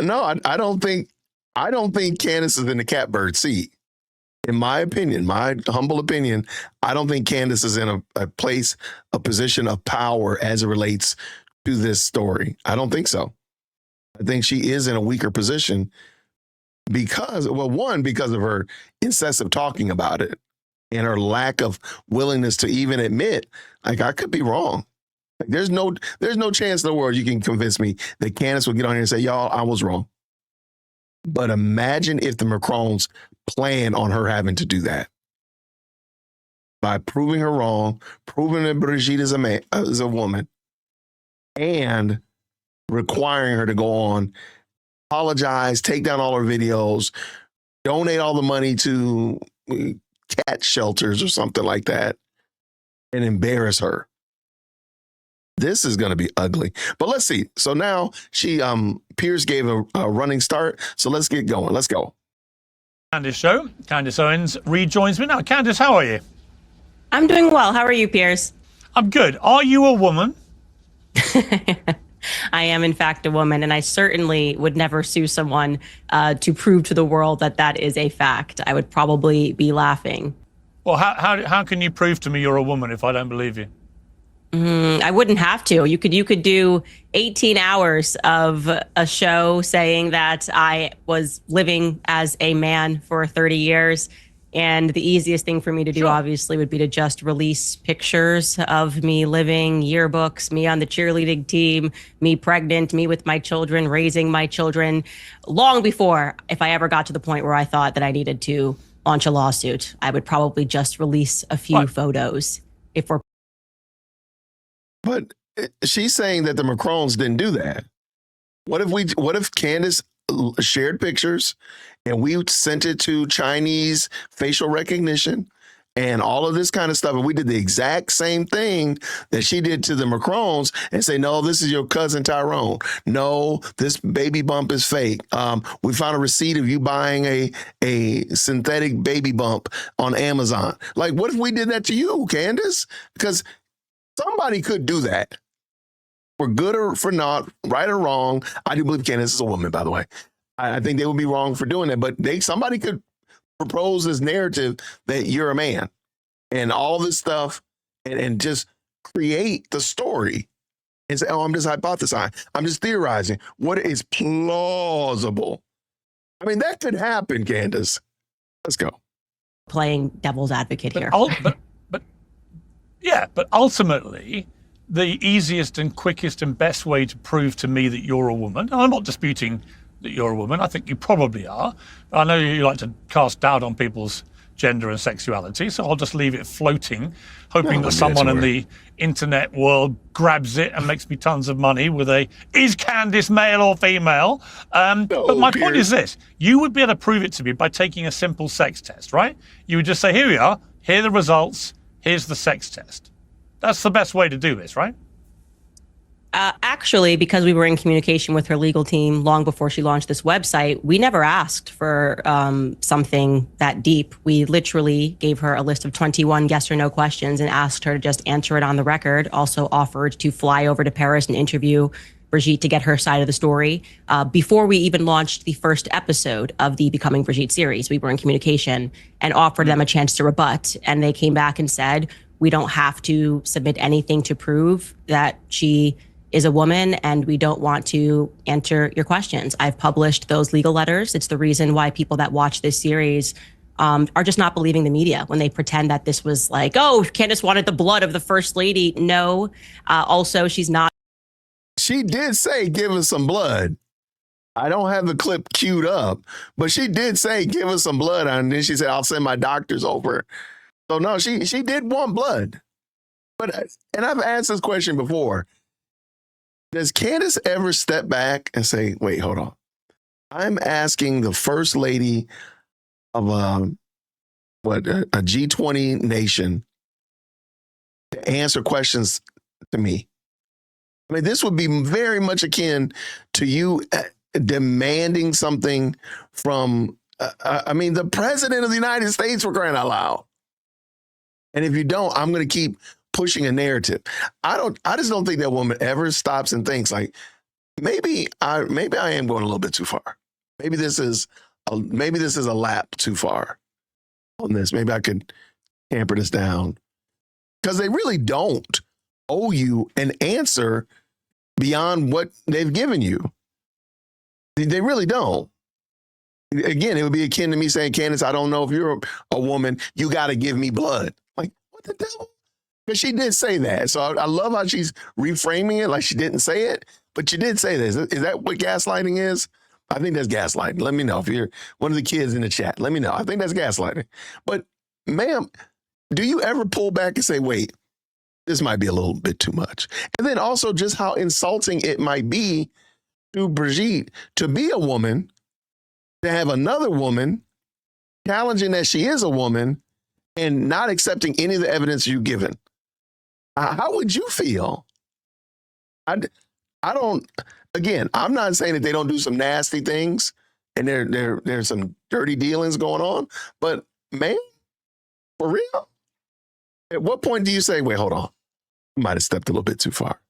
No, I don't think Candace is in the catbird seat. In my opinion, my humble opinion, I don't think Candace is in a position of power as it relates to this story. I don't think so. I think she is in a weaker position because of her incessant talking about it and her lack of willingness to even admit, like, I could be wrong. Like, there's no chance in the world you can convince me that Candace will get on here and say, y'all, I was wrong. But imagine if the Macrons plan on her having to do that by proving her wrong, proving that Brigitte is a woman, and requiring her to go on, apologize, take down all her videos, donate all the money to cat shelters or something like that, and embarrass her. This is going to be ugly. But let's see. So now Pierce gave a running start. So let's get going. Let's go. Candace show. Candace Owens rejoins me now. Candace, how are you? I'm doing well. How are you, Pierce? I'm good. Are you a woman? I am, in fact, a woman, and I certainly would never sue someone to prove to the world that is a fact. I would probably be laughing. Well, how can you prove to me you're a woman if I don't believe you? I wouldn't have to. You could do 18 hours of a show saying that I was living as a man for 30 years. And the easiest thing for me to do, obviously, would be to just release pictures of me living, yearbooks, me on the cheerleading team, me pregnant, me with my children, raising my children, long before, if I ever got to the point where I thought that I needed to launch a lawsuit, I would probably just release a few photos if we're. But she's saying that the Macrons didn't do that. What if Candace shared pictures and we sent it to Chinese facial recognition and all of this kind of stuff, and we did the exact same thing that she did to the Macrons and say, no, this is your cousin Tyrone. No, this baby bump is fake. We found a receipt of you buying a synthetic baby bump on Amazon. Like, what if we did that to you, Candace? Because somebody could do that. For good or for not, right or wrong. I do believe Candace is a woman, by the way. I think they would be wrong for doing that, but somebody could propose this narrative that you're a man and all this stuff and just create the story and say, oh, I'm just hypothesizing. I'm just theorizing. What is plausible? I mean, that could happen, Candace. Let's go. Playing devil's advocate here. But ultimately, the easiest and quickest and best way to prove to me that you're a woman, and I'm not disputing that you're a woman, I think you probably are. I know you like to cast doubt on people's gender and sexuality, so I'll just leave it floating, hoping that someone in the internet world grabs it and makes me tons of money with is Candace male or female? But my point is this, you would be able to prove it to me by taking a simple sex test, right? You would just say, here we are, here are the results, here's the sex test. That's the best way to do this, right? Actually, because we were in communication with her legal team long before she launched this website, we never asked for something that deep. We literally gave her a list of 21 yes or no questions and asked her to just answer it on the record. Also offered to fly over to Paris and interview Brigitte to get her side of the story. Before we even launched the first episode of the Becoming Brigitte series, we were in communication and offered them a chance to rebut. And they came back and said, we don't have to submit anything to prove that she is a woman, and we don't want to answer your questions. I've published those legal letters. It's the reason why people that watch this series are just not believing the media when they pretend that this was like, oh, Candace wanted the blood of the first lady. No. Also, she's not. She did say, give us some blood. I don't have the clip queued up, but she did say, give us some blood. And then she said, I'll send my doctors over. So no, she did want blood. But, and I've asked this question before. Does Candace ever step back and say, wait, hold on. I'm asking the first lady of a G20 nation to answer questions to me. I mean, this would be very much akin to you demanding something from, the president of the United States, for crying out loud. And if you don't, I'm going to keep pushing a narrative. I just don't think that woman ever stops and thinks like, maybe I am going a little bit too far. Maybe this is a lap too far on this. Maybe I could tamper this down, because they really don't owe you an answer beyond what they've given you. They really don't. Again, it would be akin to me saying, Candace, I don't know if you're a woman. You got to give me blood. Like, what the devil? Because she did say that. So I love how she's reframing it like she didn't say it, but she did say this. Is that what gaslighting is? I think that's gaslighting. Let me know if you're one of the kids in the chat. Let me know. I think that's gaslighting. But ma'am, do you ever pull back and say, wait, this might be a little bit too much? And then also just how insulting it might be to Brigitte to be a woman, to have another woman challenging that she is a woman and not accepting any of the evidence you've given. How would you feel? I don't, again, I'm not saying that they don't do some nasty things and there's some dirty dealings going on, but man, for real? At what point do you say, wait, hold on, you might have stepped a little bit too far?